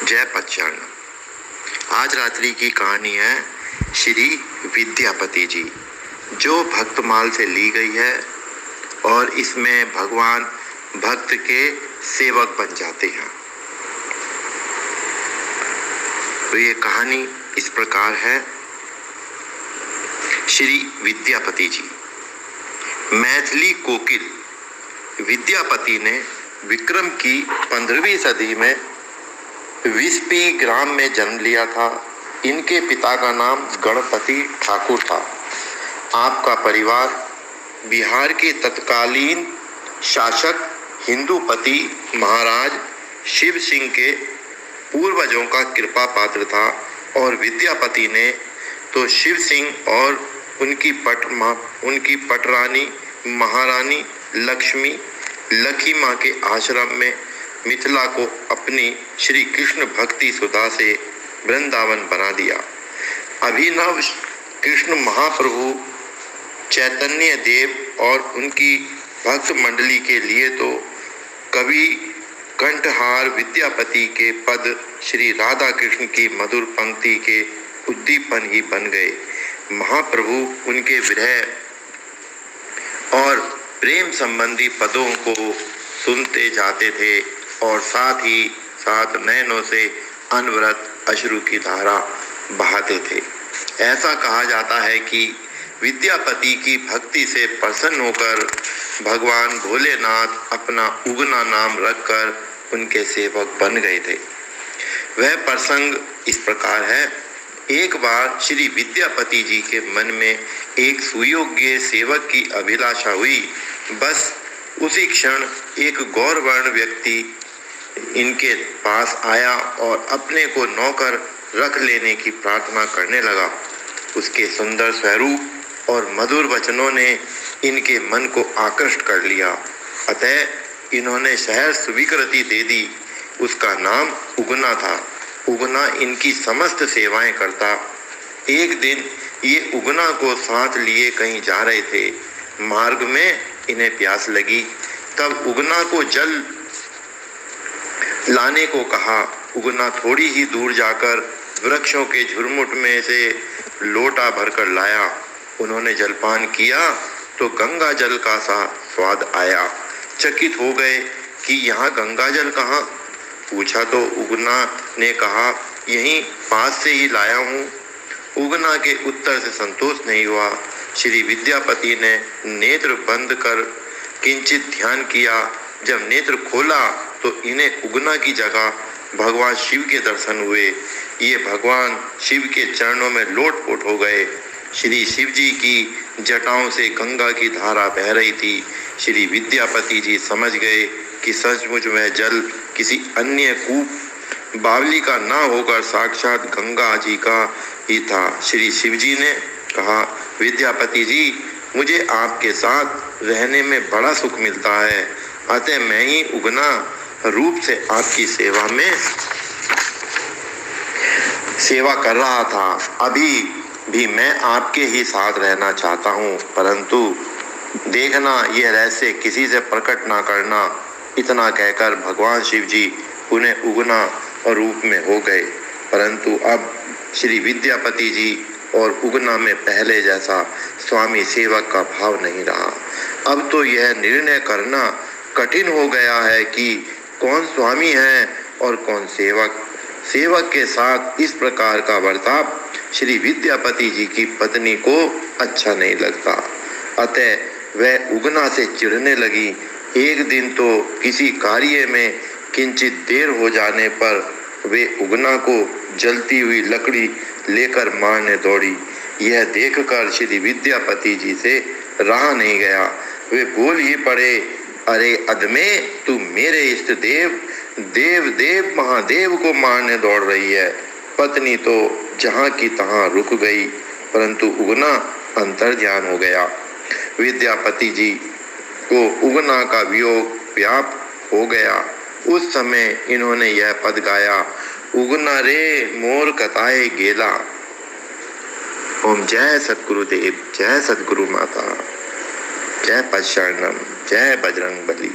जय पच्चान। आज रात्रि की कहानी है श्री विद्यापति जी, जो भक्तमाल से ली गई है और इसमें भगवान भक्त के सेवक बन जाते हैं। तो ये कहानी इस प्रकार है। श्री विद्यापति जी। मैथिली कोकिल विद्यापति ने विक्रम की 15वीं सदी में विस्पी ग्राम में जन्म लिया था। इनके पिता का नाम गणपति ठाकुर था। आपका परिवार बिहार के तत्कालीन शासक हिंदूपति महाराज शिव सिंह के पूर्वजों का कृपा पात्र था और विद्यापति ने तो शिव सिंह और उनकी पटरानी महारानी लक्ष्मी माँ के आश्रम में मिथिला को अपनी श्री कृष्ण भक्ति सुधा से वृंदावन बना दिया। अभिनव कृष्ण महाप्रभु चैतन्य देव और उनकी भक्त मंडली के लिए तो कवि कंठहार विद्यापति के पद श्री राधा कृष्ण की मधुर पंक्ति के उद्दीपन ही बन गए। महाप्रभु उनके विरह और प्रेम संबंधी पदों को सुनते जाते थे और साथ ही साथ नयनों से अनवरत अश्रु की धारा बहाते थे। ऐसा कहा जाता है कि विद्यापति की भक्ति से प्रसन्न होकर भगवान भोलेनाथ अपना उगना नाम रखकर उनके सेवक बन गए थे। वह प्रसंग इस प्रकार है। एक बार श्री विद्यापति जी के मन में एक सुयोग्य सेवक की अभिलाषा हुई। बस उसी क्षण एक गौरवर्ण व्यक्ति इनके पास आया और अपने को नौकर रख लेने की प्रार्थना करने लगा। उसके सुंदर स्वरूप और मधुर वचनों ने इनके मन को आकृष्ट कर लिया। अतः इन्होंने शहर स्वीकृति दे दी। उसका नाम उगना था। उगना इनकी समस्त सेवाएं करता। एक दिन ये उगना को साथ लिए कहीं जा रहे थे। मार्ग में इन्हें प्यास लगी। तब उगना को जल लाने को कहा। उगना थोड़ी ही दूर जाकर वृक्षों के झुरमुट में से लोटा भरकर लाया। उन्होंने जलपान किया तो गंगा जल का सा स्वाद आया। चकित हो गए कि यहाँ गंगा जल कहाँ? पूछा तो उगना ने कहा, यहीं पास से ही लाया हूँ। उगना के उत्तर से संतोष नहीं हुआ। श्री विद्यापति ने नेत्र बंद कर किंचित ध्यान किया। जब नेत्र खोला तो इन्हें उगना की जगह भगवान शिव के दर्शन हुए। ये भगवान शिव के चरणों में लोटपोट हो गए। श्री शिव जी की जटाओं से गंगा की धारा बह रही थी। श्री विद्यापति जी समझ गए कि सचमुच वह जल किसी अन्य कूप बावली का ना होकर साक्षात गंगा जी का ही था। श्री शिव जी ने कहा, विद्यापति जी, मुझे आपके साथ रहने में बड़ा सुख मिलता है। अतः मैं ही उगना रूप से आपकी सेवा कर रहा था। अभी भी मैं आपके ही साथ रहना चाहता हूँ, परंतु देखना यह रहस्य किसी से प्रकट ना करना। इतना कहकर भगवान शिव जी उन्हें उगना रूप में हो गए। परंतु अब श्री विद्यापति जी और उगना में पहले जैसा स्वामी सेवक का भाव नहीं रहा। अब तो यह निर्णय करना कठिन हो गया है कि कौन स्वामी है और कौन सेवक। सेवक के साथ इस प्रकार का बर्ताव श्री विद्यापति जी की पत्नी को अच्छा नहीं लगता। अतः वह उगना से चिढ़ने लगी। एक दिन तो किसी कार्य में किंचित देर हो जाने पर वे उगना को जलती हुई लकड़ी लेकर मारने दौड़ी। यह देखकर श्री विद्यापति जी से रहा नहीं गया। वे बोल ही पड़े, अरे अदमे, तू मेरे इष्ट देव महादेव को मारने दौड़ रही है। पत्नी तो जहाँ की तहाँ रुक गई, परंतु उगना अंतर्ध्यान हो गया। विद्यापति जी को उगना का वियोग व्याप्त हो गया। उस समय इन्होंने यह पद गाया, उगना रे मोर कताए गेला। ओम जय सद्गुरुदेव, जय सद्गुरु माता, जय पच्चानम, जय बजरंग बली।